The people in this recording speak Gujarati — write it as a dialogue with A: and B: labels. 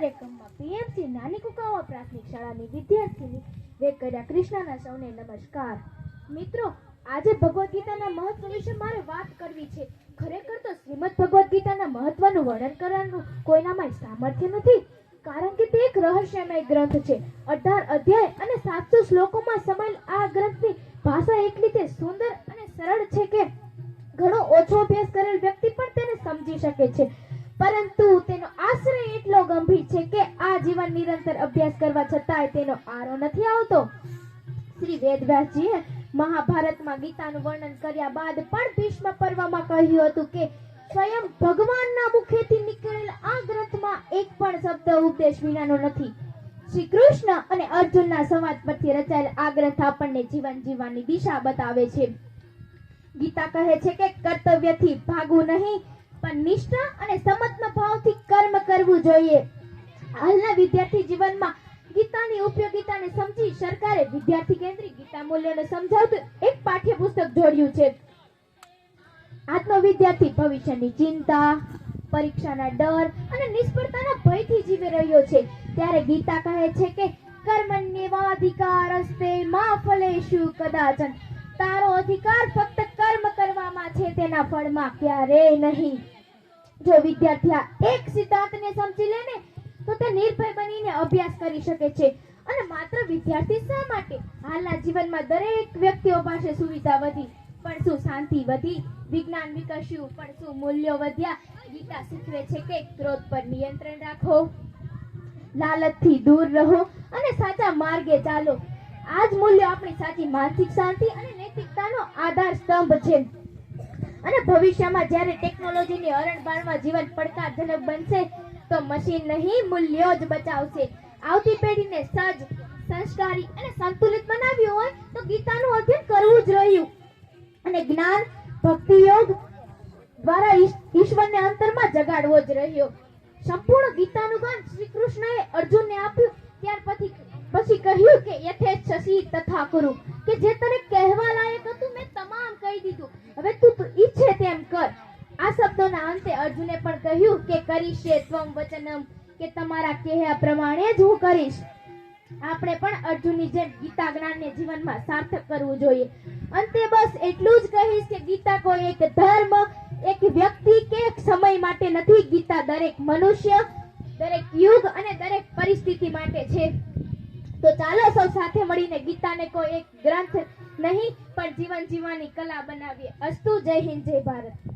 A: કાર્યક્રમમાં પીએમસી નાની કુકાવા પ્રાથમિક શાળાની વિદ્યાર્થીની વેકરિયા કૃષ્ણના સૌને નમસ્કાર. મિત્રો, આજે ભગવદ્ ગીતાના મહત્વ વિશે મારે વાત કરવી છે. ખરેખર તો શ્રીમદ ભગવદ્ ગીતાના મહત્વનું વર્ણન કરવાનું કોઈનામાં સામર્થ્ય નથી, કારણ કે તે એક રહસ્યમય ગ્રંથ છે. 18 અધ્યાય અને 700 શ્લોકોમાં સમાયેલ આ ગ્રંથની ભાષા એટલી તે સુંદર અને સરળ છે કે ઘણો ઓછો અભ્યાસ કરેલ વ્યક્તિ પણ તેને સમજી શકે છે. પરંતુ તેનો આશ્રય એટલો ગંભીર છે કે આ જીવન નિરંતર અભ્યાસ કરવા છતાંય તેનો આરો નથી આવતો. શ્રી વેદવ્યાસજીએ મહાભારતમાં ગીતાનું વર્ણન કર્યા બાદ પણ ભીષ્મ પર્વમાં કહ્યું હતું કે સ્વયં ભગવાનના મુખેથી નીકળેલ આ ગ્રંથમાં એક પણ શબ્દ ઉપદેશ વિનાનો નથી. શ્રી કૃષ્ણ અને અર્જુનના સંવાદ પરથી રચાયેલ આ ગ્રંથ આપણને જીવન જીવવાની દિશા બતાવે છે. ગીતા કહે છે કે કર્તવ્યથી ભાગવું નહીં, પણ નિષ્ઠા અને સમત્ન ભાવથી કર્મ કરવું જોઈએ. હાલના વિદ્યાર્થી જીવનમાં ગીતાની ઉપયોગિતાને સમજી સરકારે વિદ્યાર્થી કેન્દ્રિત ગીતા મૂલ્યોને સમજાવતું એક પાઠ્યપુસ્તક જોડ્યું છે. આજનો વિદ્યાર્થી ભવિષ્યની ચિંતા, પરીક્ષાના ડર અને નિષ્ફળતાના ભયથી જીવી રહ્યો છે. ત્યારે ગીતા કહે છે કે કર્મણ્યેવાધિકારસ્તે મા ફલેષુ કદાચન. તારો અધિકાર ફક્ત કર્મ કરવામાં છે, તેના ફળમાં ક્યારેય નહીં. જો વિદ્યાર્થી આ એક સિદ્ધાંતને સમજી લે ને તો તે નિર્ભય બનીને અભ્યાસ કરી શકે છે. અને માત્ર વિદ્યાર્થી શા માટે? હાલના જીવનમાં દરેક વ્યક્તિઓ પાસે સુવિધા વધી, પણ શું શાંતિ વધી? વિજ્ઞાન વિકસ્યું, પણ શું મૂલ્યો વધ્યા? ગીતા શીખવે છે કે ક્રોધ પર નિયંત્રણ રાખો, લાલચથી દૂર રહો અને સાચા માર્ગે ચાલો. આ જ મૂલ્યો આપણી સાચી માનસિક શાંતિ અને નૈતિકતાનો આધાર સ્તંભ છે. અને ભવિષ્યમાં જ્યારે ટેકનોલોજીની હરણફાળમાં જીવન પડકારજનક બનશે તો મશીન નહીં, મૂલ્યો જ બચાવશે. આવતી પેઢીને સજ્જ, સંસ્કારી અને સંતુલિત બનાવવી હોય તો ગીતાનું અધ્યયન કરવું જ રહ્યું. અને જ્ઞાન, ભક્તિ યોગ દ્વારા ઈશ્વરને અંતરમાં જગાડવો જ રહ્યો. સંપૂર્ણ ગીતાનું જ્ઞાન શ્રી કૃષ્ણએ અર્જુનને આપ્યું. ત્યાર પછી કહ્યું કે યથેચ્છસી તથા કુરુ, કે જે તને કહેવા લાયક હતું મેં તમામ કહી દીધું, હવે તું ઈચ્છે તેમ કર. આ શબ્દોના અંતે અર્જુને પણ કહ્યું કે કરીશે ત્વમ વચનમ, કે તમારા કહ્યા પ્રમાણે જ હું કરીશ. આપણે પણ અર્જુનની જેમ ગીતા જ્ઞાનને જીવનમાં સાર્થક કરવું જોઈએ. અંતે બસ એટલું જ કહીશ કે ગીતા કોઈ એક ધર્મ, એક વ્યક્તિ કે એક સમય માટે નથી. ગીતા દરેક મનુષ્ય, દરેક યુગ અને દરેક પરિસ્થિતિ માટે છે. તો ચાલો સૌ સાથે મળીને ગીતાને કોઈ એક ગ્રંથ નહીં પણ જીવન જીવવાની કલા બનાવીએ. અસ્તુ. જય હિન્દ, જય ભારત.